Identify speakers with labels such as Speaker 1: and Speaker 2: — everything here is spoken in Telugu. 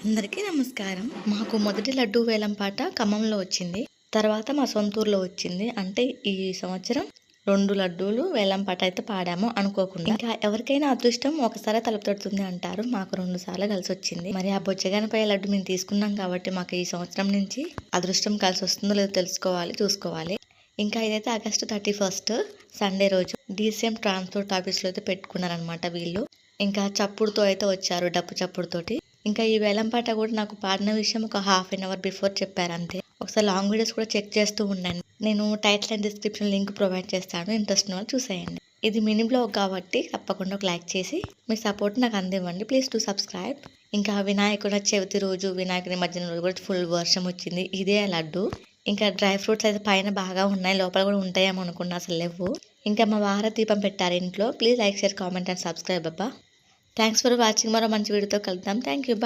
Speaker 1: అందరికీ నమస్కారం. మాకు మొదటి లడ్డూ వేలం పాట ఖమ్మంలో వచ్చింది. తర్వాత మా సొంతూరులో వచ్చింది. అంటే ఈ సంవత్సరం 2 లడ్డూలు వేలం పాట అయితే పాడాము అనుకోకుండా. ఇంకా ఎవరికైనా అదృష్టం ఒకసారే తలుపు తడుతుంది అంటారు. మాకు 2 సార్లు కలిసొచ్చింది. మరి ఆ బొచ్చగానిపై లడ్డు మేము తీసుకున్నాం కాబట్టి మాకు ఈ సంవత్సరం నుంచి అదృష్టం కలిసొస్తుందో లేదో చూసుకోవాలి. ఇంకా ఇదైతే ఆగస్టు 31 సండే రోజు డీసీఎం ట్రాన్స్పోర్ట్ ఆఫీస్లో అయితే పెట్టుకున్నారనమాట వీళ్ళు. ఇంకా చప్పుడుతో అయితే వచ్చారు, డప్పు చప్పుడుతోటి. ఇంకా ఈ వేలం పాట కూడా నాకు పాడిన విషయం ఒక హాఫ్ అన్ అవర్ బిఫోర్ చెప్పారు అంతే. ఒకసారి లాంగ్ వీడియోస్ కూడా చెక్ చేస్తూ ఉండండి. నేను title and description link provide చేస్తాను, ఇంట్రెస్ట్ ఉన్న వాళ్ళు చూసేయండి. ఇది మినీ బ్లాగ్ కాబట్టి తప్పకుండా ఒక లైక్ చేసి మీ సపోర్ట్ నాకు అందివ్వండి. Please to subscribe. ఇంకా వినాయకుడు చవితి రోజు, వినాయకుడి మధ్యాహ్నం రోజు కూడా ఫుల్ వర్షం వచ్చింది. ఇదే లడ్డు. ఇంకా డ్రై ఫ్రూట్స్ అయితే పైన బాగా ఉన్నాయి, లోపల కూడా ఉంటాయేమో అనుకున్నా, అసలు లేవు. ఇంకా మా వార దీపం పెట్టారు ఇంట్లో. Please like, share, comment and subscribe అబ్బా. Thanks for watching. మరో మంచి వీడియోతో కలుద్దాం. Thank you. బాయ్.